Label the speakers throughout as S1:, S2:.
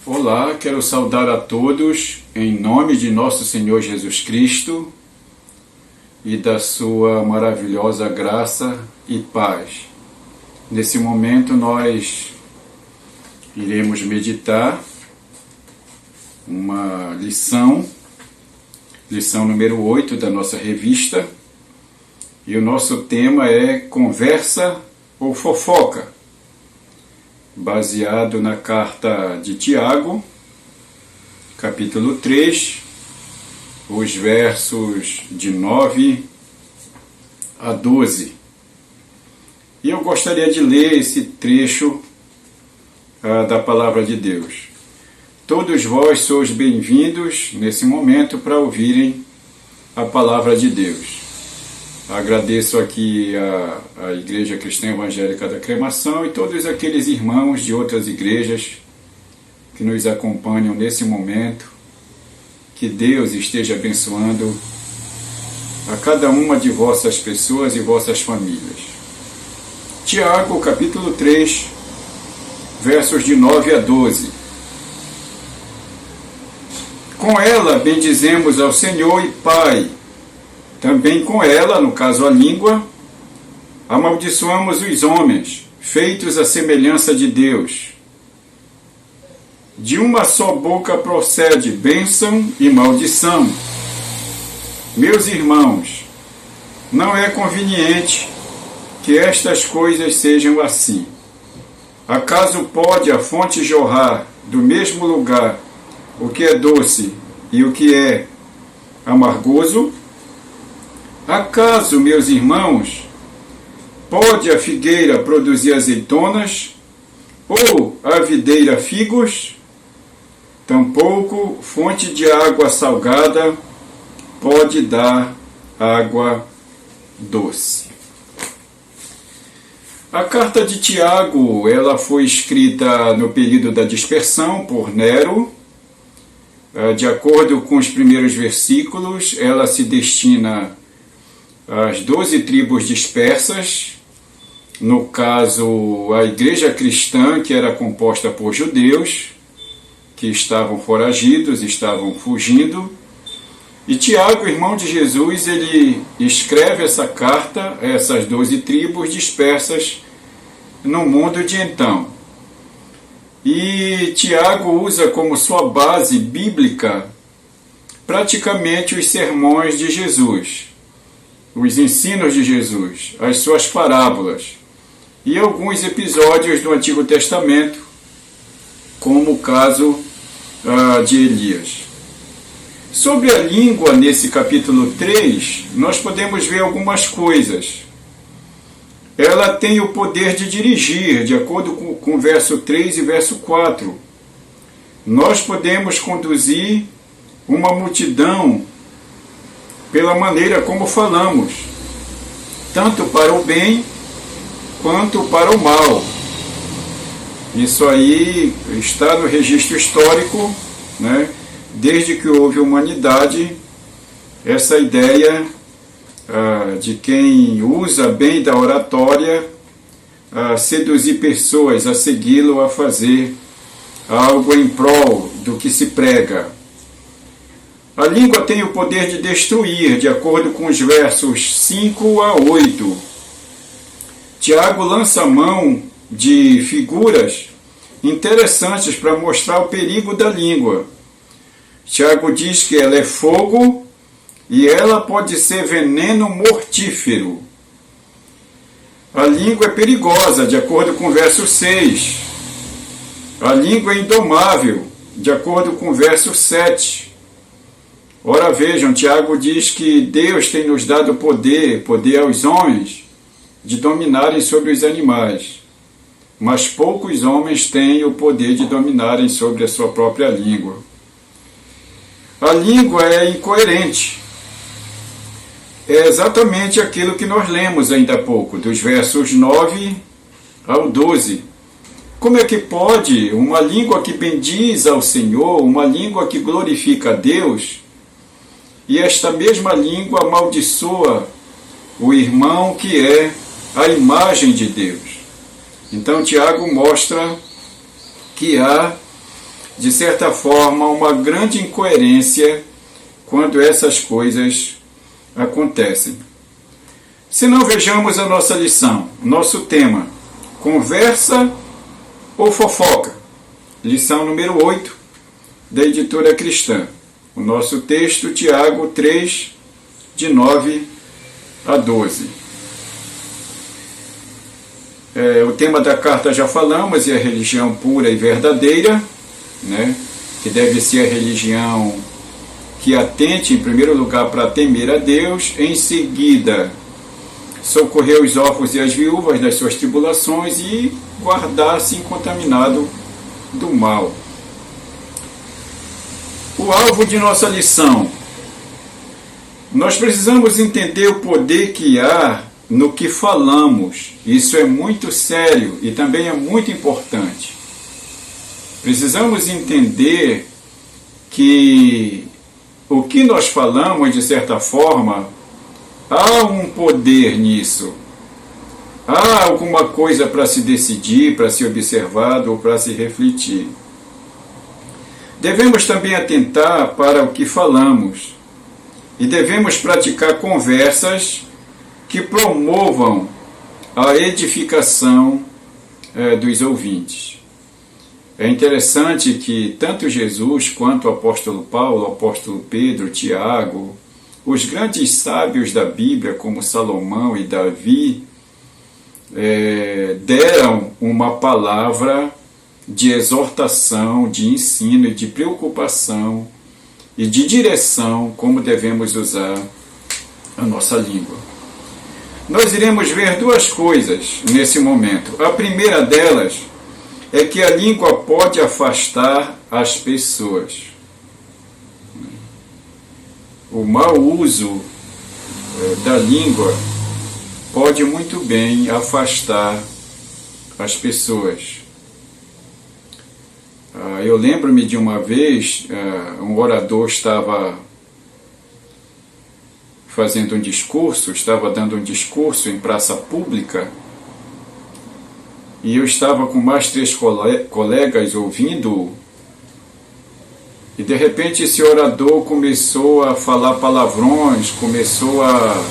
S1: Olá, quero saudar a todos em nome de nosso Senhor Jesus Cristo e da sua maravilhosa graça e paz. Nesse momento nós iremos meditar uma lição número 8 da nossa revista, e o nosso tema é conversa ou fofoca, baseado na carta de Tiago, capítulo 3, os versos de 9 a 12. E eu gostaria de ler esse trecho da Palavra de Deus. Todos vós sois bem-vindos nesse momento para ouvirem a Palavra de Deus. Agradeço aqui a Igreja Cristã Evangélica da Cremação e todos aqueles irmãos de outras igrejas que nos acompanham nesse momento. Que Deus esteja abençoando a cada uma de vossas pessoas e vossas famílias. Tiago, capítulo 3, versos de 9 a 12. Com ela bendizemos ao Senhor e Pai. Também com ela, no caso a língua, amaldiçoamos os homens, feitos à semelhança de Deus. De uma só boca procede bênção e maldição. Meus irmãos, não é conveniente que estas coisas sejam assim. Acaso pode a fonte jorrar do mesmo lugar o que é doce e o que é amargoso? Acaso, meus irmãos, pode a figueira produzir azeitonas, ou a videira figos? Tampouco fonte de água salgada pode dar água doce. A carta de Tiago, ela foi escrita no período da dispersão por Nero. De acordo com os primeiros versículos, ela se destina às 12 tribos dispersas, no caso, a igreja cristã, que era composta por judeus, que estavam foragidos, estavam fugindo. E Tiago, irmão de Jesus, ele escreve essa carta a essas 12 tribos dispersas no mundo de então. E Tiago usa como sua base bíblica praticamente os sermões de Jesus, os ensinos de Jesus, as suas parábolas e alguns episódios do Antigo Testamento, como o caso de Elias. Sobre a língua, nesse capítulo 3, nós podemos ver algumas coisas. Ela tem o poder de dirigir, de acordo com o verso 3 e verso 4. Nós podemos conduzir uma multidão pela maneira como falamos, tanto para o bem quanto para o mal. Isso aí está no registro histórico, né? Desde que houve humanidade, essa ideia de quem usa bem da oratória a seduzir pessoas a segui-lo, a fazer algo em prol do que se prega. A língua tem o poder de destruir, de acordo com os versos 5 a 8. Tiago lança a mão de figuras interessantes para mostrar o perigo da língua. Tiago diz que ela é fogo e ela pode ser veneno mortífero. A língua é perigosa, de acordo com o verso 6. A língua é indomável, de acordo com o verso 7. Ora vejam, Tiago diz que Deus tem nos dado poder aos homens de dominarem sobre os animais, mas poucos homens têm o poder de dominarem sobre a sua própria língua. A língua é incoerente. É exatamente aquilo que nós lemos ainda há pouco, dos versos 9 ao 12. Como é que pode uma língua que bendiz ao Senhor, uma língua que glorifica a Deus, e esta mesma língua amaldiçoa o irmão que é a imagem de Deus? Então Tiago mostra que há de certa forma, uma grande incoerência quando essas coisas acontecem. Se não, vejamos a nossa lição, nosso tema: conversa ou fofoca? Lição número 8 da Editora Cristã. O nosso texto, Tiago 3, de 9 a 12. O tema da carta já falamos, é a religião pura e verdadeira, né? Que deve ser a religião que atente, em primeiro lugar, para temer a Deus, em seguida, socorrer os órfãos e as viúvas das suas tribulações e guardar-se incontaminado do mal. O alvo de nossa lição: nós precisamos entender o poder que há no que falamos. Isso é muito sério e também é muito importante. Precisamos entender que o que nós falamos, de certa forma, há um poder nisso. Há alguma coisa para se decidir, para ser observado ou para se refletir. Devemos também atentar para o que falamos e devemos praticar conversas que promovam a edificação dos ouvintes. É interessante que tanto Jesus quanto o apóstolo Paulo, o apóstolo Pedro, Tiago, os grandes sábios da Bíblia, como Salomão e Davi, deram uma palavra de exortação, de ensino e de preocupação e de direção como devemos usar a nossa língua. Nós iremos ver duas coisas nesse momento. A primeira delas é que a língua pode afastar as pessoas. O mau uso da língua pode muito bem afastar as pessoas. Eu lembro-me de uma vez, um orador estava fazendo um discurso, estava dando um discurso em praça pública, e eu estava com mais 3 colegas ouvindo, e de repente esse orador começou a falar palavrões, começou a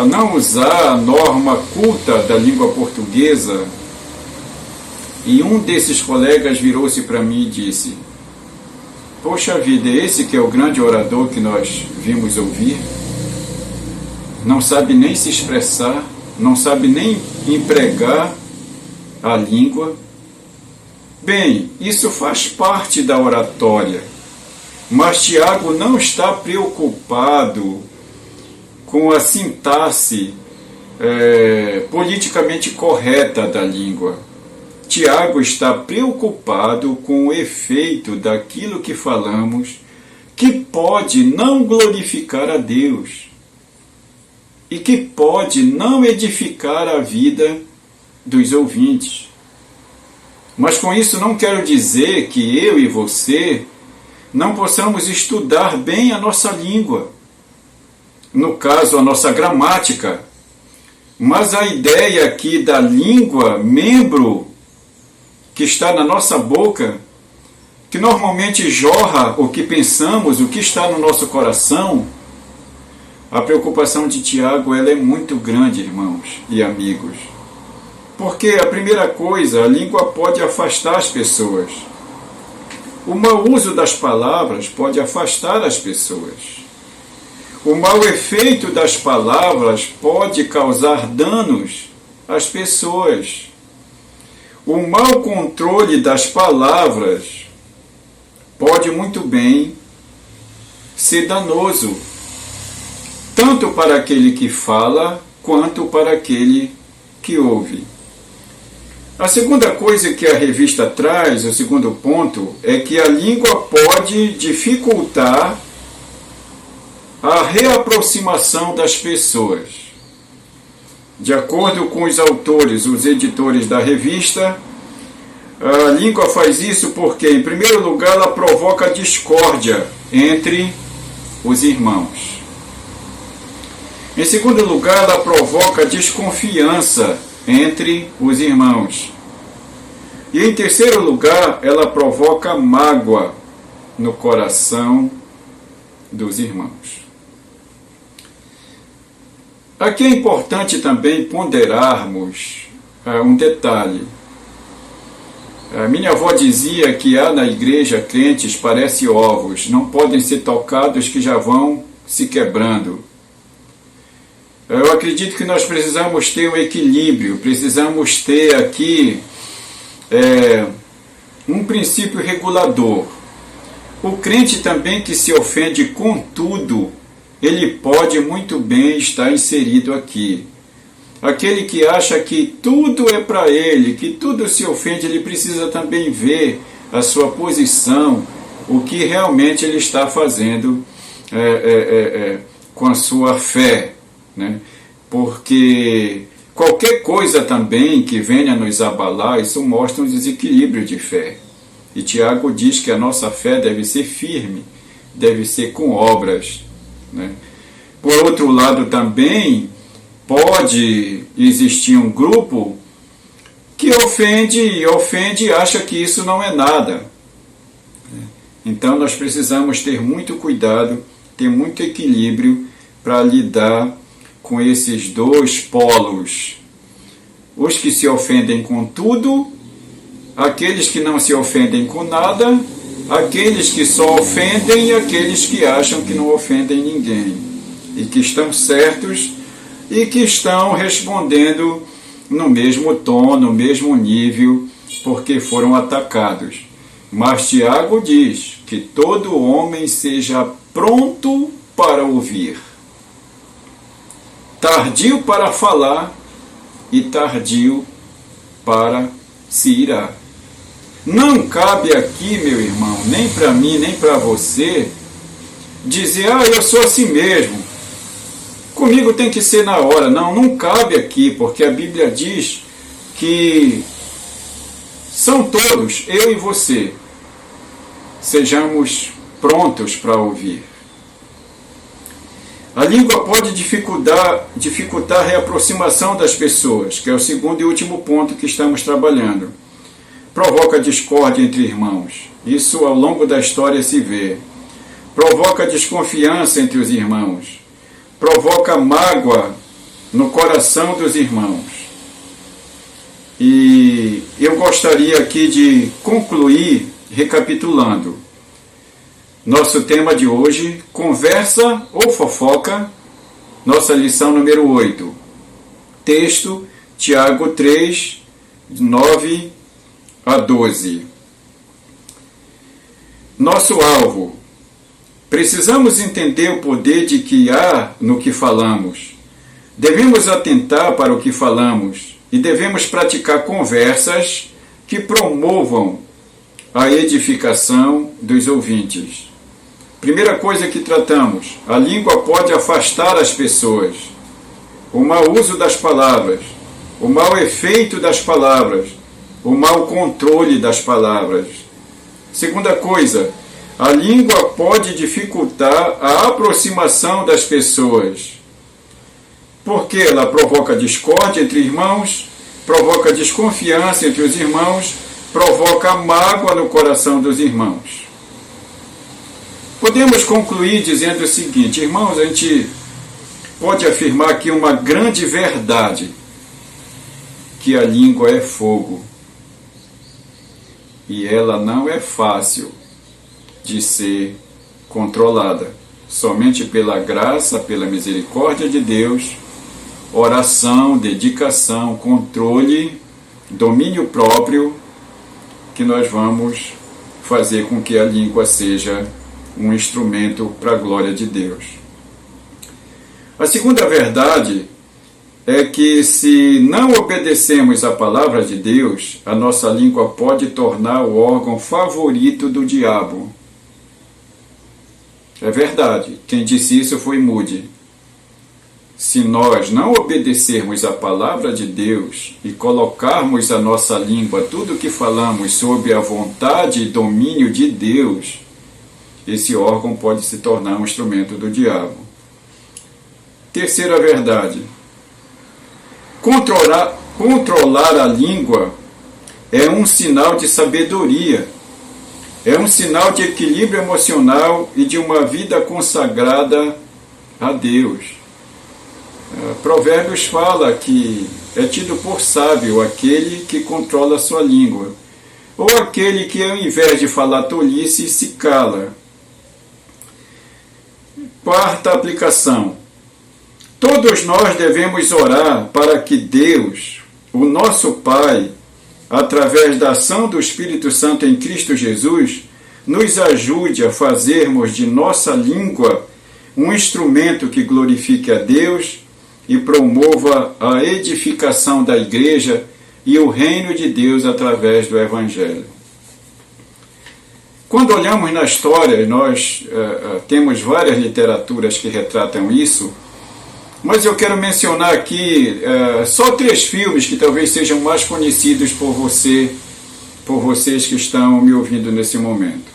S1: não usar a norma culta da língua portuguesa, e um desses colegas virou-se para mim e disse: poxa vida, esse que é o grande orador que nós vimos ouvir? Não sabe nem se expressar, não sabe nem empregar a língua. Bem, isso faz parte da oratória, mas Tiago não está preocupado com a sintaxe politicamente correta da língua. Tiago está preocupado com o efeito daquilo que falamos, que pode não glorificar a Deus e que pode não edificar a vida dos ouvintes. Mas com isso não quero dizer que eu e você não possamos estudar bem a nossa língua, no caso a nossa gramática, mas a ideia aqui da língua, membro que está na nossa boca, que normalmente jorra o que pensamos, o que está no nosso coração, a preocupação de Tiago ela é muito grande, irmãos e amigos. Porque a primeira coisa, a língua pode afastar as pessoas. O mau uso das palavras pode afastar as pessoas. O mau efeito das palavras pode causar danos às pessoas. O mau controle das palavras pode muito bem ser danoso, tanto para aquele que fala, quanto para aquele que ouve. A segunda coisa que a revista traz, o segundo ponto, é que a língua pode dificultar a reaproximação das pessoas. De acordo com os autores, os editores da revista, a língua faz isso porque, em primeiro lugar, ela provoca discórdia entre os irmãos. Em segundo lugar, ela provoca desconfiança entre os irmãos. E em terceiro lugar, ela provoca mágoa no coração dos irmãos. Aqui é importante também ponderarmos um detalhe. A minha avó dizia que há na igreja crentes parece ovos, não podem ser tocados que já vão se quebrando. Eu acredito que nós precisamos ter um equilíbrio, precisamos ter aqui um princípio regulador. O crente também que se ofende com tudo, ele pode muito bem estar inserido aqui. Aquele que acha que tudo é para ele, que tudo se ofende, ele precisa também ver a sua posição, o que realmente ele está fazendo com a sua fé, né? Porque qualquer coisa também que venha nos abalar, isso mostra um desequilíbrio de fé. E Tiago diz que a nossa fé deve ser firme, deve ser com obras, né? Por outro lado também, pode existir um grupo que ofende e acha que isso não é nada. Então nós precisamos ter muito cuidado, ter muito equilíbrio para lidar com esses dois polos. Os que se ofendem com tudo, aqueles que não se ofendem com nada, aqueles que só ofendem e aqueles que acham que não ofendem ninguém e que estão certos e que estão respondendo no mesmo tom, no mesmo nível, porque foram atacados. Mas Tiago diz que todo homem seja pronto para ouvir, tardio para falar e tardio para se irar. Não cabe aqui, meu irmão, nem para mim, nem para você, dizer, eu sou assim mesmo, comigo tem que ser na hora. Não cabe aqui, porque a Bíblia diz que são todos, eu e você, sejamos prontos para ouvir. A língua pode dificultar a reaproximação das pessoas, que é o segundo e último ponto que estamos trabalhando. Provoca discórdia entre irmãos. Isso ao longo da história se vê. Provoca desconfiança entre os irmãos. Provoca mágoa no coração dos irmãos. E eu gostaria aqui de concluir recapitulando. Nosso tema de hoje, conversa ou fofoca, nossa lição número 8. Texto, Tiago 3, 9 a 12. Nosso alvo. Precisamos entender o poder de que há no que falamos. Devemos atentar para o que falamos e devemos praticar conversas que promovam a edificação dos ouvintes. Primeira coisa que tratamos, a língua pode afastar as pessoas. O mau uso das palavras, o mau efeito das palavras, o mau controle das palavras. Segunda coisa, a língua pode dificultar a aproximação das pessoas, porque ela provoca discórdia entre irmãos, provoca desconfiança entre os irmãos, provoca mágoa no coração dos irmãos. Podemos concluir dizendo o seguinte, irmãos, a gente pode afirmar aqui uma grande verdade, que a língua é fogo. E ela não é fácil de ser controlada. Somente pela graça, pela misericórdia de Deus, oração, dedicação, controle, domínio próprio, que nós vamos fazer com que a língua seja um instrumento para a glória de Deus. A segunda verdade é que se não obedecemos à palavra de Deus, a nossa língua pode tornar o órgão favorito do diabo. É verdade, quem disse isso foi Moody. Se nós não obedecermos à palavra de Deus e colocarmos a nossa língua, tudo o que falamos, sob a vontade e domínio de Deus, esse órgão pode se tornar um instrumento do diabo. Terceira verdade. Controlar a língua é um sinal de sabedoria, é um sinal de equilíbrio emocional e de uma vida consagrada a Deus. Provérbios fala que é tido por sábio aquele que controla a sua língua, ou aquele que, ao invés de falar tolice, se cala. Quarta aplicação. Todos nós devemos orar para que Deus, o nosso Pai, através da ação do Espírito Santo em Cristo Jesus, nos ajude a fazermos de nossa língua um instrumento que glorifique a Deus e promova a edificação da Igreja e o reino de Deus através do Evangelho. Quando olhamos na história, nós temos várias literaturas que retratam isso, mas eu quero mencionar aqui só 3 filmes que talvez sejam mais conhecidos por vocês que estão me ouvindo nesse momento.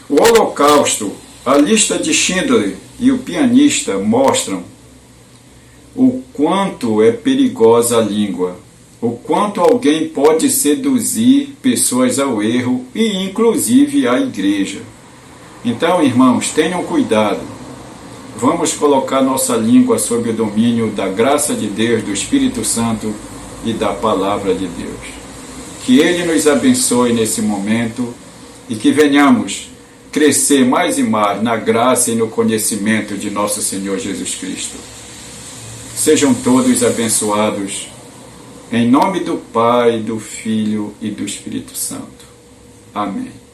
S1: O Holocausto, A Lista de Schindler e O Pianista mostram o quanto é perigosa a língua, o quanto alguém pode seduzir pessoas ao erro e inclusive a igreja. Então, irmãos, tenham cuidado. Vamos colocar nossa língua sob o domínio da graça de Deus, do Espírito Santo e da Palavra de Deus. Que Ele nos abençoe nesse momento e que venhamos crescer mais e mais na graça e no conhecimento de nosso Senhor Jesus Cristo. Sejam todos abençoados, em nome do Pai, do Filho e do Espírito Santo. Amém.